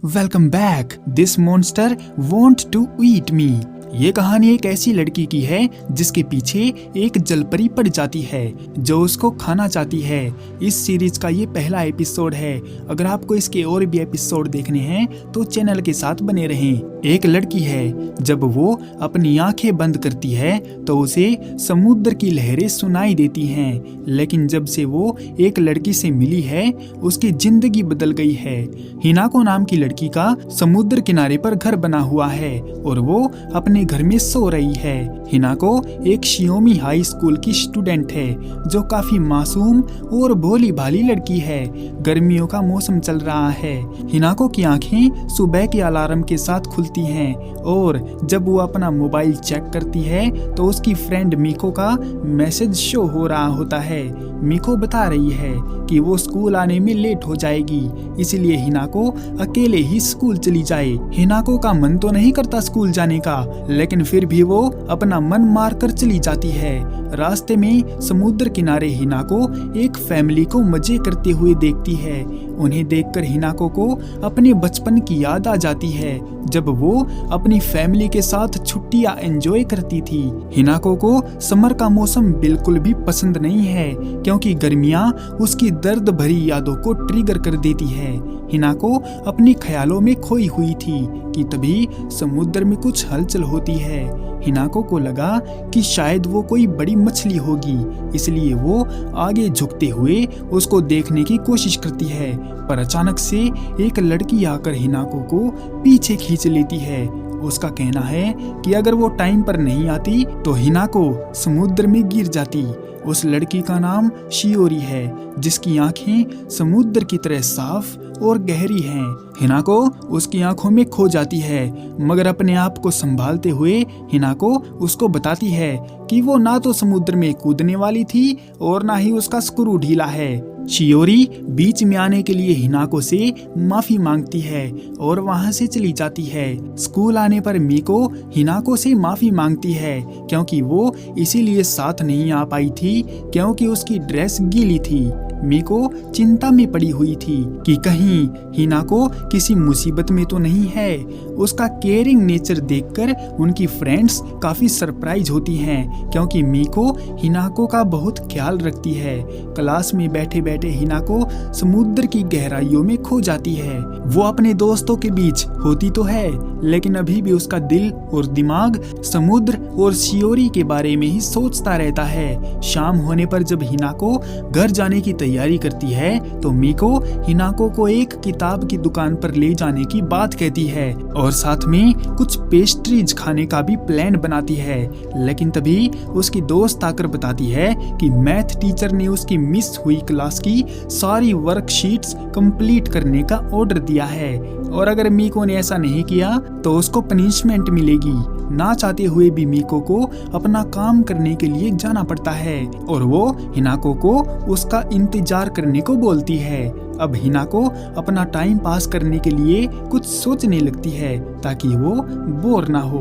Welcome back. This monster want to eat me. ये कहानी एक ऐसी लड़की की है जिसके पीछे एक जलपरी पड़ जाती है जो उसको खाना चाहती है। इस सीरीज का ये पहला एपिसोड है। अगर आपको इसके और भी एपिसोड देखने हैं तो चैनल के साथ बने रहें। एक लड़की है, जब वो अपनी आंखें बंद करती है तो उसे समुद्र की लहरें सुनाई देती हैं। लेकिन जब से वो एक लड़की से मिली है उसकी जिंदगी बदल गई है। हिनाको नाम की लड़की का समुद्र किनारे पर घर बना हुआ है और वो अपने घर में सो रही है। हिनाको एक शियोमी हाई स्कूल की स्टूडेंट है जो काफी मासूम और भोली भाली लड़की है। गर्मियों का मौसम चल रहा है। हिनाको की आंखें सुबह के अलार्म के साथ खुलती हैं और जब वो अपना मोबाइल चेक करती है तो उसकी फ्रेंड मिको का मैसेज शो हो रहा होता है। मिको बता रही है कि वो स्कूल आने में लेट हो जाएगी, इसलिए हिनाको अकेले ही स्कूल चली जाए। हिनाको का मन तो नहीं करता स्कूल जाने का, लेकिन फिर भी वो अपना मन मार कर चली जाती है। रास्ते में समुद्र किनारे हिनाको एक फैमिली को मजे करते हुए देखती है। उन्हें देखकर हिनाको को अपने बचपन की याद आ जाती है जब वो अपनी फैमिली के साथ छुट्टियां एंजॉय करती थी। हिनाको को समर का मौसम बिल्कुल भी पसंद नहीं है क्योंकि गर्मियां उसकी दर्द भरी यादों को ट्रिगर कर देती है। हिनाको अपने ख्यालों में खोई हुई थी कि तभी समुद्र में कुछ हलचल होती है। हिनाको को लगा कि शायद वो कोई बड़ी मछली होगी, इसलिए वो आगे झुकते हुए उसको देखने की कोशिश करती है। पर अचानक से एक लड़की आकर हिनाको को पीछे खींच लेती है। उसका कहना है कि अगर वो टाइम पर नहीं आती तो हिनाको समुद्र में गिर जाती। उस लड़की का नाम शियोरी है जिसकी आंखें समुद्र की तरह साफ और गहरी हैं। हिनाको उसकी आंखों में खो जाती है, मगर अपने आप को संभालते हुए हिनाको उसको बताती है कि वो ना तो समुद्र में कूदने वाली थी और ना ही उसका स्क्रू ढीला है। शियोरी बीच में आने के लिए हिनाको से माफी मांगती है और वहां से चली जाती है। स्कूल आने पर मिको हिनाको से माफी मांगती है क्योंकि वो इसीलिए साथ नहीं आ पाई थी क्योंकि उसकी ड्रेस गीली थी। मिको चिंता में पड़ी हुई थी कि कहीं हिनाको किसी मुसीबत में तो नहीं है। उसका केयरिंग नेचर देखकर उनकी फ्रेंड्स काफी सरप्राइज होती हैं क्योंकि मिको हिनाको का बहुत ख्याल रखती है। क्लास में बैठे बैठे हिनाको समुद्र की गहराइयों में खो जाती है। वो अपने दोस्तों के बीच होती तो है, लेकिन अभी भी उसका दिल और दिमाग समुद्र और शियोरी के बारे में ही सोचता रहता है। शाम होने पर जब हिनाको घर जाने की तैयारी करती है तो मिको हिनाको को एक किताब की दुकान पर ले जाने की बात कहती है और साथ में कुछ पेस्ट्रीज खाने का भी प्लान बनाती है। लेकिन तभी उसकी दोस्त आकर बताती है कि मैथ टीचर ने उसकी मिस हुई क्लास की सारी वर्कशीट्स कंप्लीट करने का ऑर्डर दिया है और अगर मिको ने ऐसा नहीं किया तो उसको पनिशमेंट मिलेगी। ना चाहते हुए भी मिको को अपना काम करने के लिए जाना पड़ता है और वो हिनाको को उसका इंतजार करने को बोलती है। अब हिनाको अपना टाइम पास करने के लिए कुछ सोचने लगती है ताकि वो बोर ना हो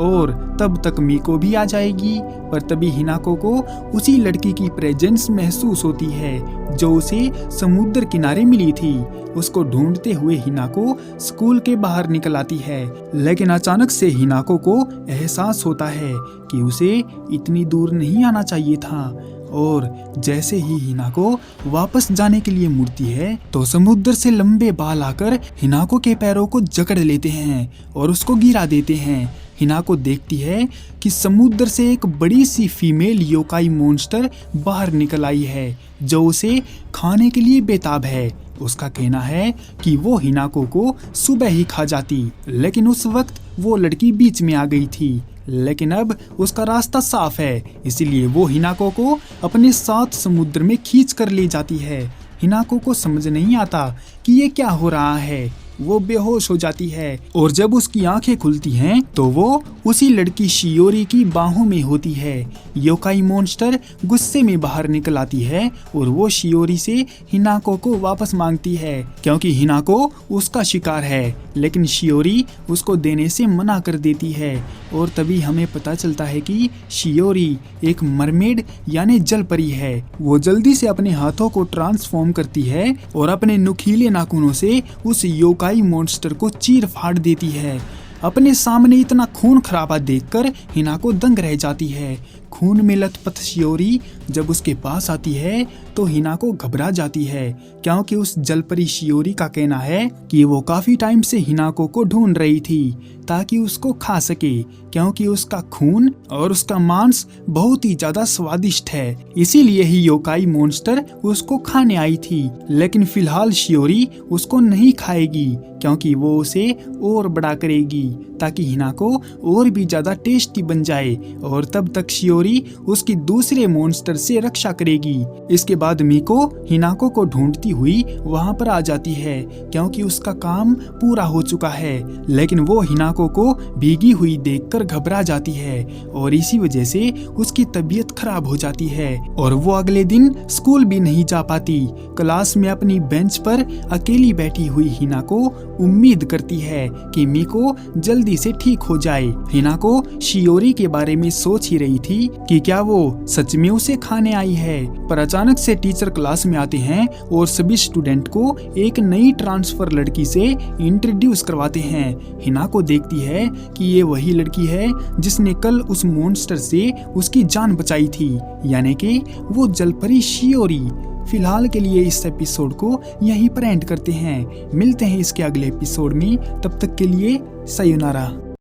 और तब तक मिको भी आ जाएगी। पर तभी हिनाको को उसी लड़की की प्रेजेंस महसूस होती है जो उसे समुद्र किनारे मिली थी। उसको ढूंढते हुए हिनाको स्कूल के बाहर निकल आती है, लेकिन अचानक से हिनाको को एहसास होता है कि उसे इतनी दूर नहीं आना चाहिए था। और जैसे ही हिनाको वापस जाने के लिए मुड़ती है तो समुद्र से लंबे बाल आकर हिनाको के पैरों को जकड़ लेते हैं और उसको गिरा देते हैं। हिनाको देखती है कि समुद्र से एक बड़ी सी फीमेल योकाई मॉन्स्टर बाहर निकल आई है जो उसे खाने के लिए बेताब है। उसका कहना है कि वो हिनाको को सुबह ही खा जाती, लेकिन उस वक्त वो लड़की बीच में आ गई थी। लेकिन अब उसका रास्ता साफ है, इसलिए वो हिनाको को अपने साथ समुद्र में खींच कर ले जाती है। हिनाको को समझ नहीं आता कि ये क्या हो रहा है। वो बेहोश हो जाती है और जब उसकी आंखें खुलती हैं तो वो उसी लड़की शियोरी की बाहों में होती है। योकाई मॉन्स्टर गुस्से में बाहर निकल आती है और वो शियोरी से हिनाको को वापस मांगती है क्योंकि हिनाको उसका शिकार है, लेकिन शियोरी उसको देने से मना कर देती है। और तभी हमें पता चलता है कि शियोरी एक मरमेड यानी जल परी है। वो जल्दी से अपने हाथों को ट्रांसफॉर्म करती है और अपने नुकीले नाखूनों से उस योकाई योकाई मॉन्स्टर को चीर फाड़ देती है। अपने सामने इतना खून खराबा देखकर हिनाको दंग रह जाती है। खून में लथपथ शियोरी जब उसके पास आती है तो हिनाको घबरा जाती है, क्योंकि उस जलपरी शियोरी का कहना है कि वो काफी टाइम से हिनाको को ढूंढ रही थी ताकि उसको खा सके, क्योंकि उसका खून और उसका मांस बहुत ही ज्यादा स्वादिष्ट है। इसीलिए ही योकाई मॉन्स्टर उसको खाने आई थी। लेकिन फिलहाल शियोरी उसको नहीं खाएगी, क्योंकि वो उसे और बड़ा करेगी ताकि हिनाको और भी ज्यादा टेस्टी बन जाए, और तब तक शियोरी उसकी दूसरे मॉन्स्टर से रक्षा करेगी। इसके बाद मिको हिनाको को ढूंढती हुई वहां पर आ जाती है, क्योंकि उसका काम पूरा हो चुका है। लेकिन वो हिनाको को भीगी हुई देखकर घबरा जाती है और इसी वजह से उसकी तबीयत खराब हो जाती है और वो अगले दिन स्कूल भी नहीं जा पाती। क्लास में अपनी बेंच पर अकेली बैठी हुई हिनाको उम्मीद करती है कि मिको जल्दी से ठीक हो जाए। हिनाको शियोरी के बारे में सोच ही रही थी कि क्या वो सच में उसे खाने आई है, पर अचानक से टीचर क्लास में आते हैं और सभी स्टूडेंट को एक नई ट्रांसफर लड़की से इंट्रोड्यूस करवाते हैं। हिनाको देखती है कि ये वही लड़की है जिसने कल उस मॉन्स्टर से उसकी जान बचाई थी, यानी कि वो जलपरी शियोरी। फिलहाल के लिए इस एपिसोड को यहीं पर एंड करते हैं। मिलते हैं इसके अगले एपिसोड में, तब तक के लिए सायोनारा।